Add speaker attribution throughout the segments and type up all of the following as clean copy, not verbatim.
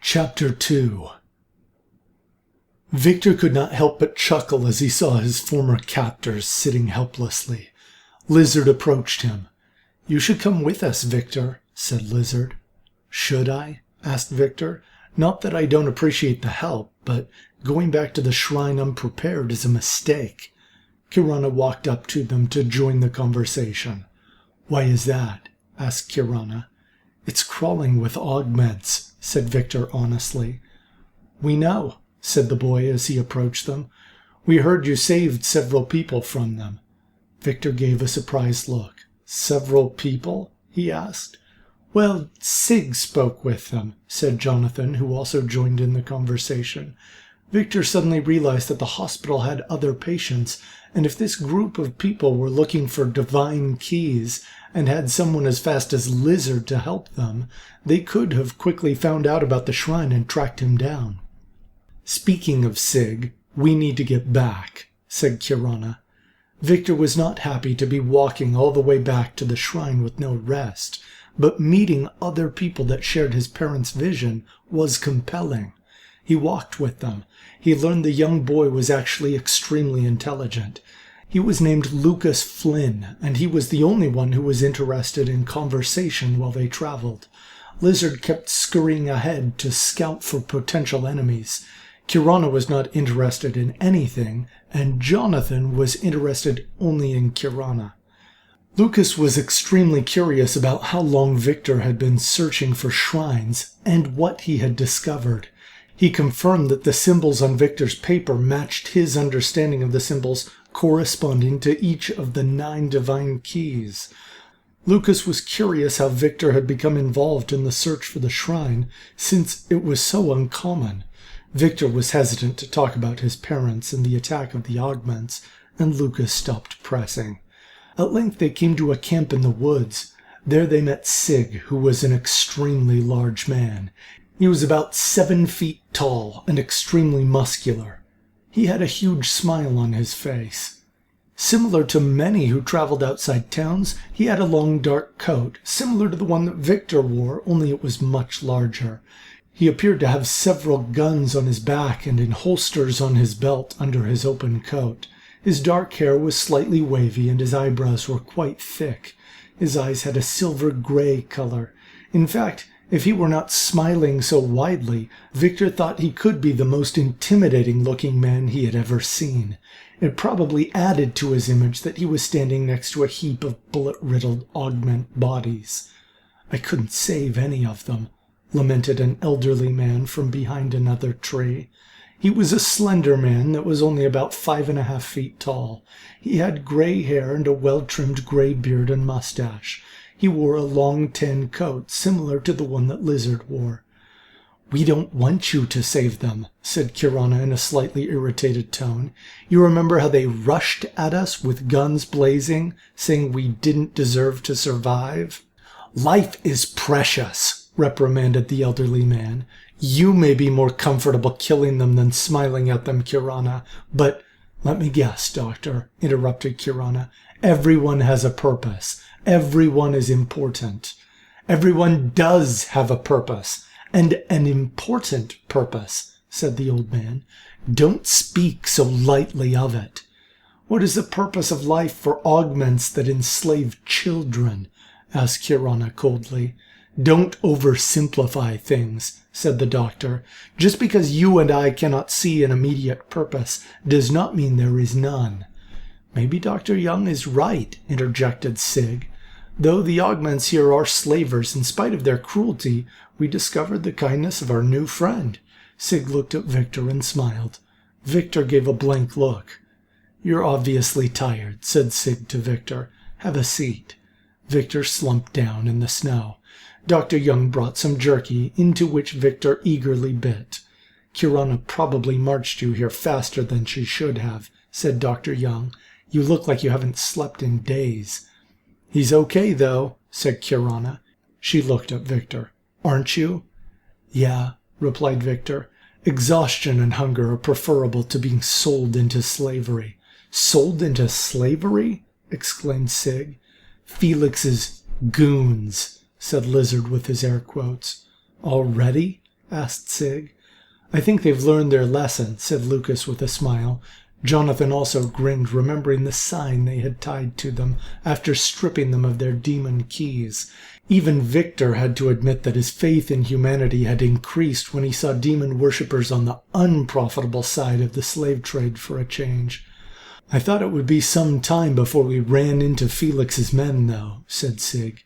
Speaker 1: Chapter 2. Victor could not help but chuckle as he saw his former captors sitting helplessly. Lizard approached him. "You should come with us, Victor," said Lizard. "Should I?" asked Victor. "Not that I don't appreciate the help, but going back to the shrine unprepared is a mistake." Kirana walked up to them to join the conversation. "Why is that?" asked Kirana. "It's crawling with augments," said Victor honestly. "We know," said the boy as he approached them. "We heard you saved several people from them." Victor gave a surprised look. "Several people?" he asked. "Well, Sig spoke with them," said Jonathan, who also joined in the conversation. Victor suddenly realized that the hospital had other patients, and if this group of people were looking for divine keys and had someone as fast as Lizard to help them, they could have quickly found out about the shrine and tracked him down. "Speaking of Sig, we need to get back," said Kirana. Victor was not happy to be walking all the way back to the shrine with no rest, but meeting other people that shared his parents' vision was compelling. He walked with them. He learned the young boy was actually extremely intelligent. He was named Lucas Flynn, and he was the only one who was interested in conversation while they traveled. Lizard kept scurrying ahead to scout for potential enemies. Kirana was not interested in anything, and Jonathan was interested only in Kirana. Lucas was extremely curious about how long Victor had been searching for shrines and what he had discovered. He confirmed that the symbols on Victor's paper matched his understanding of the symbols corresponding to each of the 9 divine keys. Lucas was curious how Victor had become involved in the search for the shrine, since it was so uncommon. Victor was hesitant to talk about his parents and the attack of the augments, and Lucas stopped pressing. At length they came to a camp in the woods. There they met Sig, who was an extremely large man. He was about 7 feet tall and extremely muscular. He had a huge smile on his face. Similar to many who traveled outside towns, he had a long dark coat, similar to the one that Victor wore, only it was much larger. He appeared to have several guns on his back and in holsters on his belt under his open coat. His dark hair was slightly wavy and his eyebrows were quite thick. His eyes had a silver-gray color. In fact, if he were not smiling so widely, Victor thought he could be the most intimidating-looking man he had ever seen. It probably added to his image that he was standing next to a heap of bullet-riddled augment bodies. "I couldn't save any of them," lamented an elderly man from behind another tree. He was a slender man that was only about 5.5 feet tall. He had gray hair and a well-trimmed gray beard and mustache. He wore a long tan coat, similar to the one that Lizard wore. "We don't want you to save them," said Kirana in a slightly irritated tone. "You remember how they rushed at us with guns blazing, saying we didn't deserve to survive?" "Life is precious," reprimanded the elderly man. "You may be more comfortable killing them than smiling at them, Kirana, but—" "Let me guess, Doctor," interrupted Kirana. "Everyone has a purpose. Everyone is important." "Everyone does have a purpose, and an important purpose," said the old man. "Don't speak so lightly of it." "What is the purpose of life for augments that enslave children?" asked Kirana coldly. "Don't oversimplify things," said the doctor. "Just because you and I cannot see an immediate purpose does not mean there is none." "Maybe Dr. Young is right," interjected Sig. "Though the augments here are slavers, in spite of their cruelty, we discovered the kindness of our new friend." Sig looked at Victor and smiled. Victor gave a blank look. "You're obviously tired," said Sig to Victor. "Have a seat." Victor slumped down in the snow. Dr. Young brought some jerky, into which Victor eagerly bit. "Kirana probably marched you here faster than she should have," said Dr. Young. "You look like you haven't slept in days." "He's okay, though," said Kirana. She looked at Victor. "Aren't you?" "Yeah," replied Victor. "Exhaustion and hunger are preferable to being sold into slavery." "Sold into slavery?" exclaimed Sig. "Felix's goons," said Lizard with his air quotes. "Already?" asked Sig. I think they've learned their lesson, said Lucas with a smile. Jonathan also grinned, remembering the sign they had tied to them after stripping them of their demon keys. Even Victor had to admit that his faith in humanity had increased when he saw demon worshippers on the unprofitable side of the slave trade for a change. I thought it would be some time before we ran into Felix's men, though, said Sig.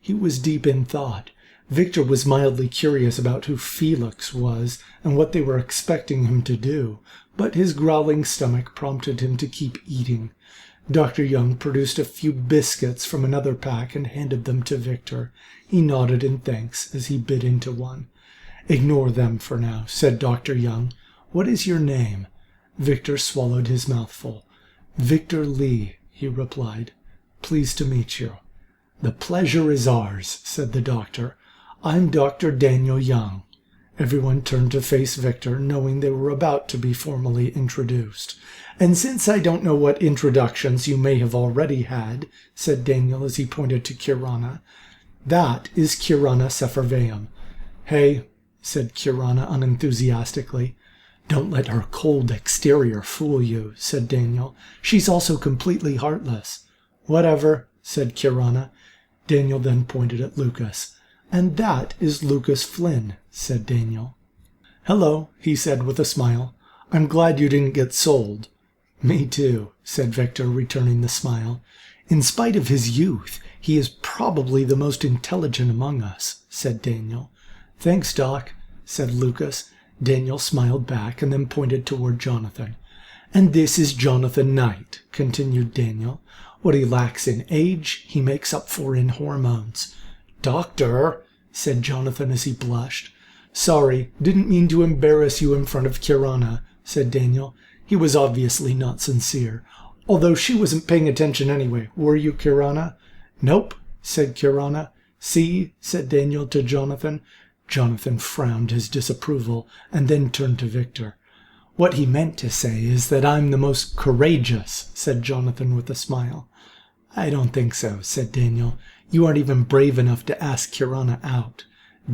Speaker 1: He was deep in thought. Victor was mildly curious about who Felix was and what they were expecting him to do, but his growling stomach prompted him to keep eating. Dr. Young produced a few biscuits from another pack and handed them to Victor. He nodded in thanks as he bit into one. Ignore them for now, said Dr. Young. What is your name? Victor swallowed his mouthful. Victor Lee, he replied. Pleased to meet you. The pleasure is ours, said the doctor. I'm Dr. Daniel Young. Everyone turned to face Victor, knowing they were about to be formally introduced. And since I don't know what introductions you may have already had, said Daniel as he pointed to Kirana, that is Kirana Sepharvaim. Hey, said Kirana unenthusiastically. Don't let her cold exterior fool you, said Daniel. She's also completely heartless. Whatever, said Kirana. Daniel then pointed at Lucas. And that is Lucas Flynn, said Daniel. Hello, he said with a smile. I'm glad you didn't get sold. Me too, said Victor, returning the smile. In spite of his youth, he is probably the most intelligent among us, said Daniel. Thanks, Doc, said Lucas. Daniel smiled back and then pointed toward Jonathan. And this is Jonathan Knight, continued Daniel. What he lacks in age, he makes up for in hormones. Doctor, said Jonathan as he blushed. Sorry, didn't mean to embarrass you in front of Kirana, said Daniel. He was obviously not sincere, although she wasn't paying attention anyway. Were you, Kirana? Nope, said Kirana. See, said Daniel to Jonathan. Jonathan frowned his disapproval and then turned to Victor. What he meant to say is that I'm the most courageous, said Jonathan with a smile. I don't think so, said Daniel. You aren't even brave enough to ask Kirana out.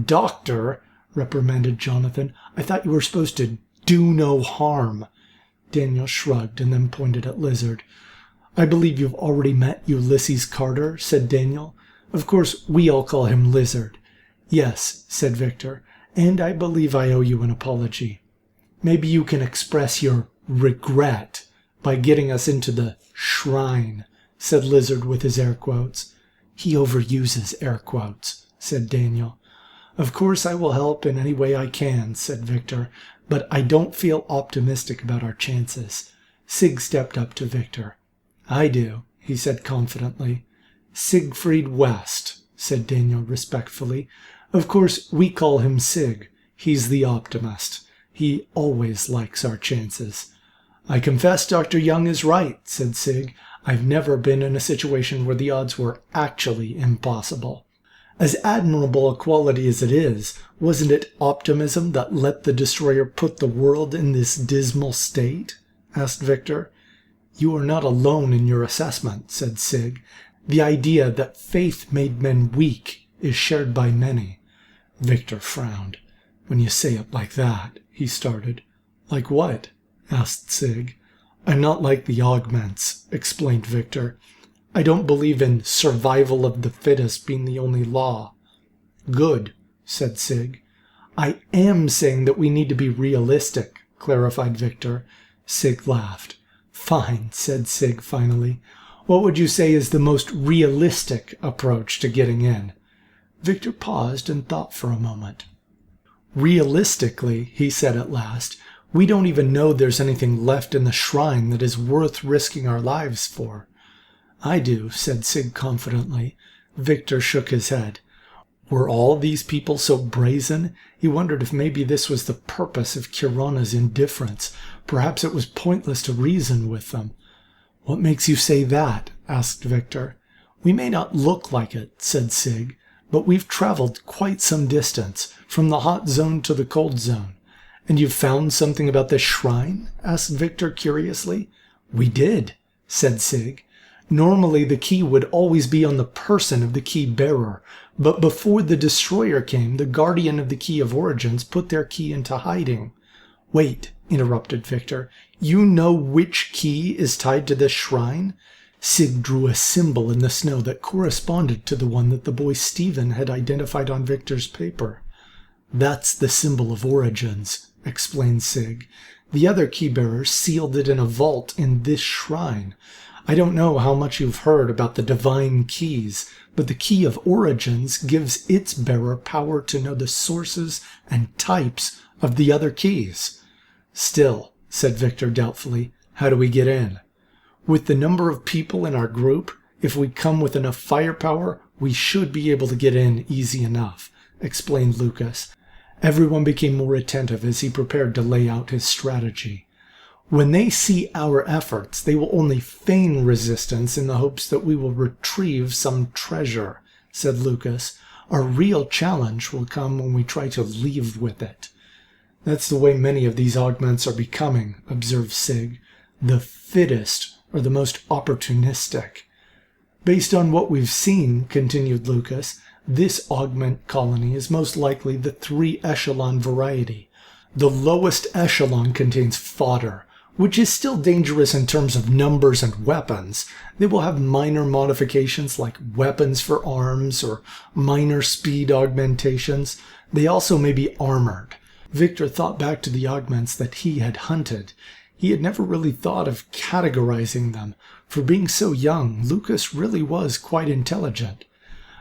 Speaker 1: Doctor, reprimanded Jonathan, I thought you were supposed to do no harm. Daniel shrugged and then pointed at Lizard. I believe you've already met Ulysses Carter, said Daniel. Of course, we all call him Lizard. Yes, said Victor, and I believe I owe you an apology. Maybe you can express your regret by getting us into the shrine, said Lizard with his air quotes. He overuses air quotes, said Daniel. Of course I will help in any way I can, said Victor, but I don't feel optimistic about our chances. Sig stepped up to Victor. I do, he said confidently. Siegfried West, said Daniel respectfully. Of course, we call him Sig. He's the optimist. He always likes our chances. I confess Dr. Young is right, said Sig. I've never been in a situation where the odds were actually impossible. As admirable a quality as it is, wasn't it optimism that let the destroyer put the world in this dismal state? Asked Victor. You are not alone in your assessment, said Sig. The idea that faith made men weak is shared by many. Victor frowned. When you say it like that, he started. Like what? Asked Sig. I'm not like the augments, explained Victor. I don't believe in survival of the fittest being the only law. Good, said Sig. I am saying that we need to be realistic, clarified Victor. Sig laughed. Fine, said Sig finally. What would you say is the most realistic approach to getting in? Victor paused and thought for a moment. Realistically, he said at last, we don't even know there's anything left in the shrine that is worth risking our lives for. I do, said Sig confidently. Victor shook his head. Were all these people so brazen? He wondered if maybe this was the purpose of Kirana's indifference. Perhaps it was pointless to reason with them. What makes you say that? Asked Victor. We may not look like it, said Sig, but we've traveled quite some distance, from the hot zone to the cold zone. And you've found something about this shrine? Asked Victor curiously. We did, said Sig. Normally, the key would always be on the person of the key bearer, but before the destroyer came, the guardian of the key of origins put their key into hiding. Wait, interrupted Victor. You know which key is tied to this shrine? Sig drew a symbol in the snow that corresponded to the one that the boy Stephen had identified on Victor's paper. That's the symbol of origins, explained Sig. The other key bearers sealed it in a vault in this shrine. I don't know how much you've heard about the divine keys, but the key of origins gives its bearer power to know the sources and types of the other keys. Still, said Victor doubtfully, how do we get in? With the number of people in our group, if we come with enough firepower, we should be able to get in easy enough, explained Lucas. Everyone became more attentive as he prepared to lay out his strategy. When they see our efforts, they will only feign resistance in the hopes that we will retrieve some treasure, said Lucas. Our real challenge will come when we try to leave with it. That's the way many of these augments are becoming, observed Sig. The fittest are the most opportunistic. Based on what we've seen, continued Lucas, this augment colony is most likely the 3-echelon variety. The lowest echelon contains fodder, which is still dangerous in terms of numbers and weapons. They will have minor modifications like weapons for arms or minor speed augmentations. They also may be armored. Victor thought back to the augments that he had hunted. He had never really thought of categorizing them. For being so young, Lucas really was quite intelligent.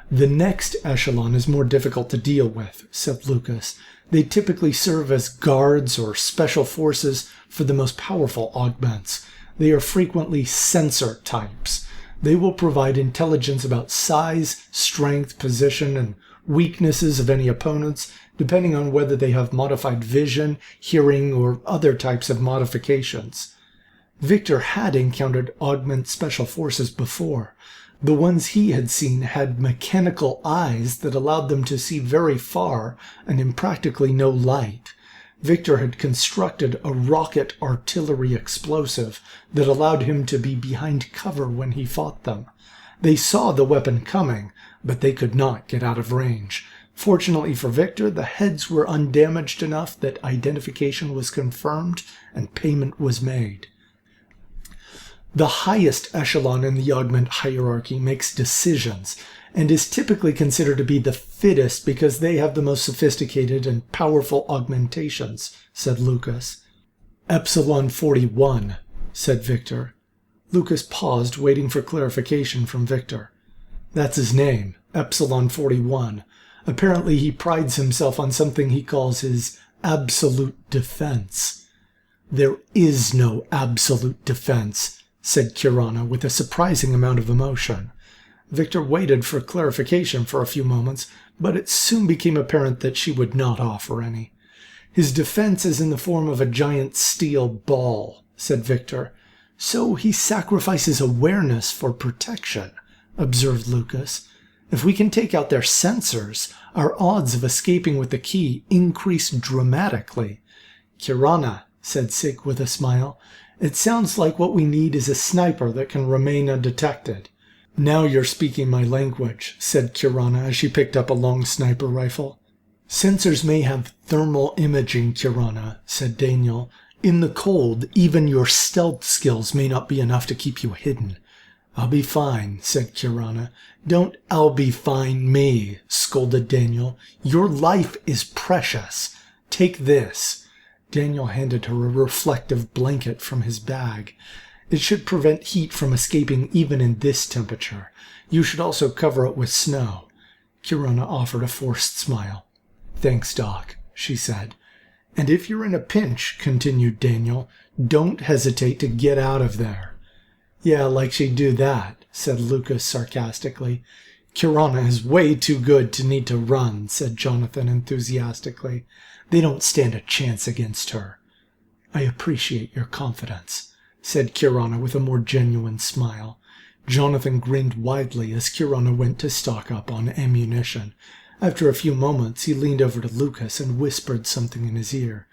Speaker 1: The next echelon is more difficult to deal with, said Lucas. They typically serve as guards or special forces for the most powerful augments. They are frequently sensor types. They will provide intelligence about size, strength, position, and weaknesses of any opponents, depending on whether they have modified vision, hearing, or other types of modifications. Victor had encountered augment special forces before. The ones he had seen had mechanical eyes that allowed them to see very far and in practically no light. Victor had constructed a rocket artillery explosive that allowed him to be behind cover when he fought them. They saw the weapon coming, but they could not get out of range. Fortunately for Victor, the heads were undamaged enough that identification was confirmed and payment was made. The highest echelon in the augment hierarchy makes decisions, and is typically considered to be the fittest because they have the most sophisticated and powerful augmentations, said Lucas. Epsilon 41, said Victor. Lucas paused, waiting for clarification from Victor. That's his name, Epsilon 41. Apparently he prides himself on something he calls his absolute defense. There is no absolute defense, said Kirana with a surprising amount of emotion. Victor waited for clarification for a few moments, but it soon became apparent that she would not offer any. His defense is in the form of a giant steel ball, said Victor. So he sacrifices awareness for protection, observed Lucas. If we can take out their sensors, our odds of escaping with the key increase dramatically. Kirana, said Sig with a smile, it sounds like what we need is a sniper that can remain undetected. Now you're speaking my language, said Kirana as she picked up a long sniper rifle. Sensors may have thermal imaging, Kirana, said Daniel. In the cold, even your stealth skills may not be enough to keep you hidden. I'll be fine, said Kirana. Don't I'll be fine me, scolded Daniel. Your life is precious. Take this. Daniel handed her a reflective blanket from his bag. It should prevent heat from escaping even in this temperature. You should also cover it with snow. Kirana offered a forced smile. Thanks, Doc, she said. And if you're in a pinch, continued Daniel, don't hesitate to get out of there. Yeah, like she'd do that, said Lucas sarcastically. Kirana is way too good to need to run, said Jonathan enthusiastically. They don't stand a chance against her. I appreciate your confidence, said Kirana with a more genuine smile. Jonathan grinned widely as Kirana went to stock up on ammunition. After a few moments, he leaned over to Lucas and whispered something in his ear.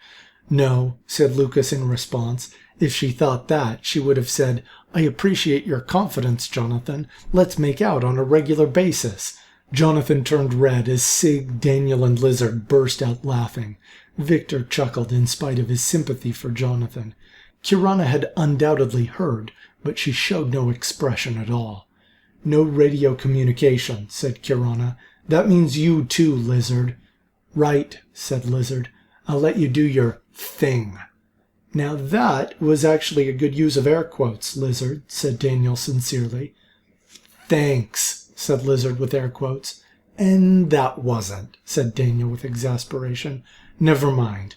Speaker 1: No, said Lucas in response, If she thought that, she would have said, "I appreciate your confidence, Jonathan. Let's make out on a regular basis." Jonathan turned red as Sig, Daniel, and Lizard burst out laughing. Victor chuckled in spite of his sympathy for Jonathan. Kirana had undoubtedly heard, but she showed no expression at all. "No radio communication," said Kirana. "That means you too, Lizard." "Right," said Lizard. "I'll let you do your thing." "Now that was actually a good use of air quotes, Lizard," said Daniel sincerely. "Thanks," said Lizard with air quotes. "And that wasn't," said Daniel with exasperation. "Never mind."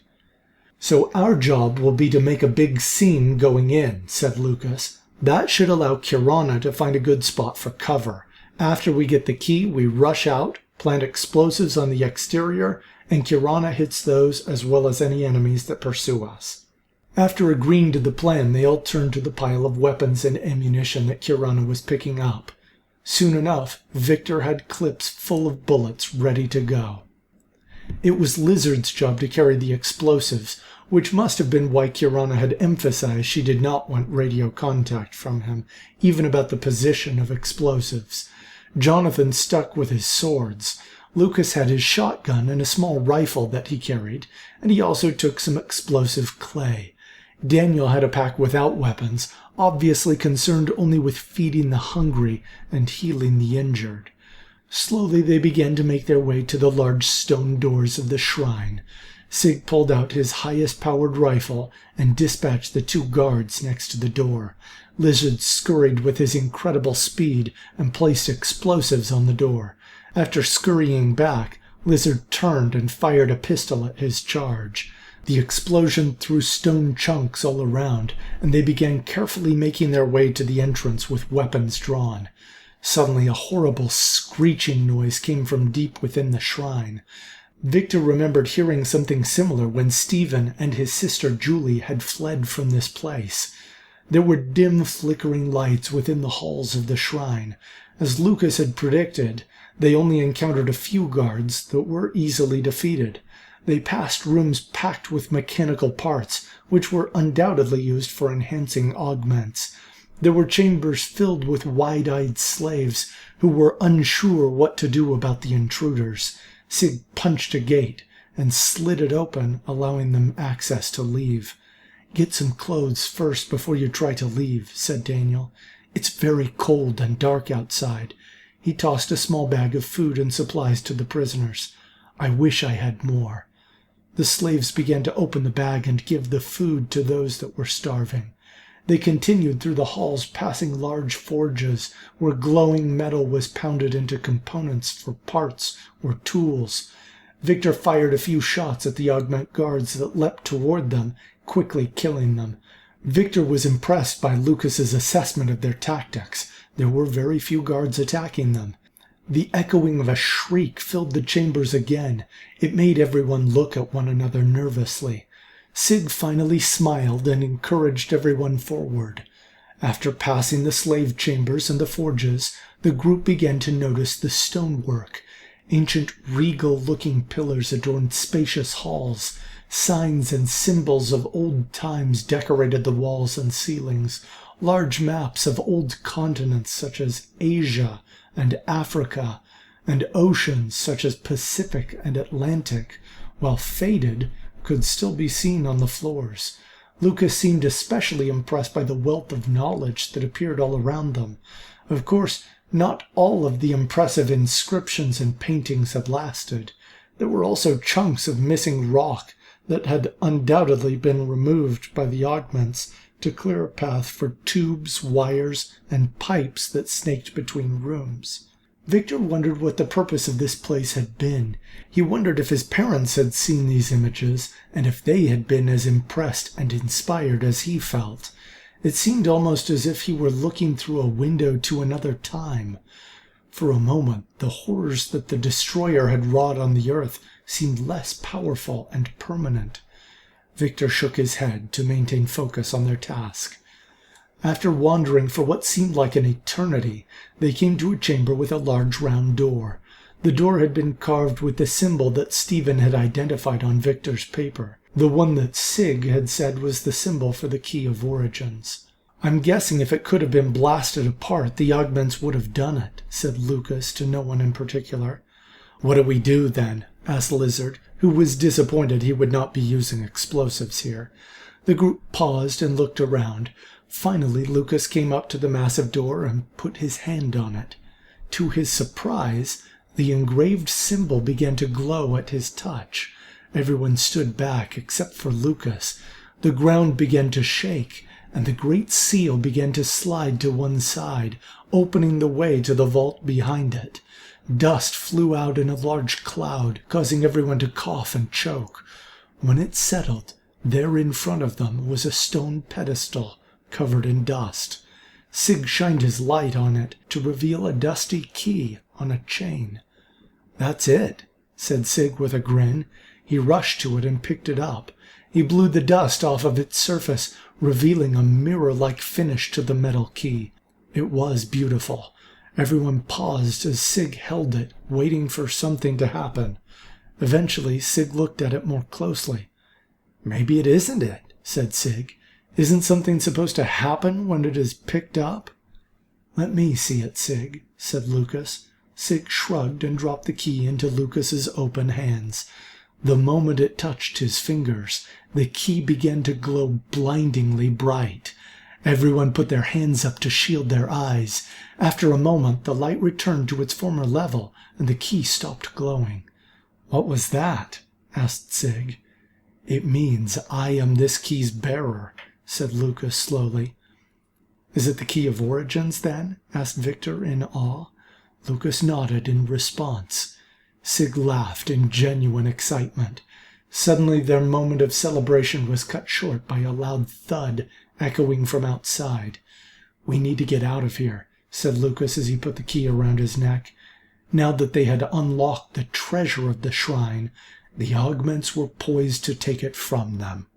Speaker 1: "So our job will be to make a big scene going in," said Lucas. "That should allow Kirana to find a good spot for cover. After we get the key, we rush out, plant explosives on the exterior, and Kirana hits those as well as any enemies that pursue us." After agreeing to the plan, they all turned to the pile of weapons and ammunition that Kirana was picking up. Soon enough, Victor had clips full of bullets ready to go. It was Lizard's job to carry the explosives, which must have been why Kirana had emphasized she did not want radio contact from him, even about the position of explosives. Jonathan stuck with his swords. Lucas had his shotgun and a small rifle that he carried, and he also took some explosive clay. Daniel had a pack without weapons, obviously concerned only with feeding the hungry and healing the injured. Slowly they began to make their way to the large stone doors of the shrine. Sig pulled out his highest-powered rifle and dispatched the 2 guards next to the door. Lizard scurried with his incredible speed and placed explosives on the door. After scurrying back, Lizard turned and fired a pistol at his charge. The explosion threw stone chunks all around, and they began carefully making their way to the entrance with weapons drawn. Suddenly a horrible screeching noise came from deep within the shrine. Victor remembered hearing something similar when Stephen and his sister Julie had fled from this place. There were dim flickering lights within the halls of the shrine. As Lucas had predicted, they only encountered a few guards that were easily defeated. They passed rooms packed with mechanical parts, which were undoubtedly used for enhancing augments. There were chambers filled with wide-eyed slaves who were unsure what to do about the intruders. Sig punched a gate and slid it open, allowing them access to leave. "Get some clothes first before you try to leave," said Daniel. "It's very cold and dark outside." He tossed a small bag of food and supplies to the prisoners. "I wish I had more." The slaves began to open the bag and give the food to those that were starving. They continued through the halls, passing large forges where glowing metal was pounded into components for parts or tools. Victor fired a few shots at the augment guards that leapt toward them, quickly killing them. Victor was impressed by Lucas's assessment of their tactics. There were very few guards attacking them. The echoing of a shriek filled the chambers again. It made everyone look at one another nervously. Sig finally smiled and encouraged everyone forward. After passing the slave chambers and the forges, the group began to notice the stonework. Ancient regal-looking pillars adorned spacious halls. Signs and symbols of old times decorated the walls and ceilings. Large maps of old continents such as Asia and Africa, and oceans such as Pacific and Atlantic, while faded, could still be seen on the floors. Lucas seemed especially impressed by the wealth of knowledge that appeared all around them. Of course, not all of the impressive inscriptions and paintings had lasted. There were also chunks of missing rock that had undoubtedly been removed by the augments to clear a path for tubes, wires, and pipes that snaked between rooms. Victor wondered what the purpose of this place had been. He wondered if his parents had seen these images, and if they had been as impressed and inspired as he felt. It seemed almost as if he were looking through a window to another time. For a moment, the horrors that the destroyer had wrought on the earth seemed less powerful and permanent. Victor shook his head to maintain focus on their task. After wandering for what seemed like an eternity, they came to a chamber with a large round door. The door had been carved with the symbol that Stephen had identified on Victor's paper. The one that Sig had said was the symbol for the Key of Origins. "I'm guessing if it could have been blasted apart, the augments would have done it," said Lucas to no one in particular. "What do we do, then?" asked Lizard, who was disappointed he would not be using explosives here. The group paused and looked around. Finally, Lucas came up to the massive door and put his hand on it. To his surprise, the engraved symbol began to glow at his touch. Everyone stood back except for Lucas. The ground began to shake, and the great seal began to slide to one side, opening the way to the vault behind it. Dust flew out in a large cloud, causing everyone to cough and choke. When it settled, there in front of them was a stone pedestal covered in dust. Sig shined his light on it to reveal a dusty key on a chain. "That's it," said Sig with a grin. He rushed to it and picked it up. He blew the dust off of its surface, revealing a mirror-like finish to the metal key. It was beautiful. Everyone paused as Sig held it, waiting for something to happen. Eventually, Sig looked at it more closely. "Maybe it isn't it," said Sig. "Isn't something supposed to happen when it is picked up?" "Let me see it, Sig," said Lucas. Sig shrugged and dropped the key into Lucas's open hands. The moment it touched his fingers, the key began to glow blindingly bright. Everyone put their hands up to shield their eyes. After a moment, the light returned to its former level, and the key stopped glowing. "What was that?" asked Sig. "It means I am this key's bearer," said Lucas slowly. "Is it the Key of Origins, then?" asked Victor in awe. Lucas nodded in response. Sig laughed in genuine excitement. Suddenly their moment of celebration was cut short by a loud thud echoing from outside. "We need to get out of here," said Lucas as he put the key around his neck. Now that they had unlocked the treasure of the shrine, the augments were poised to take it from them.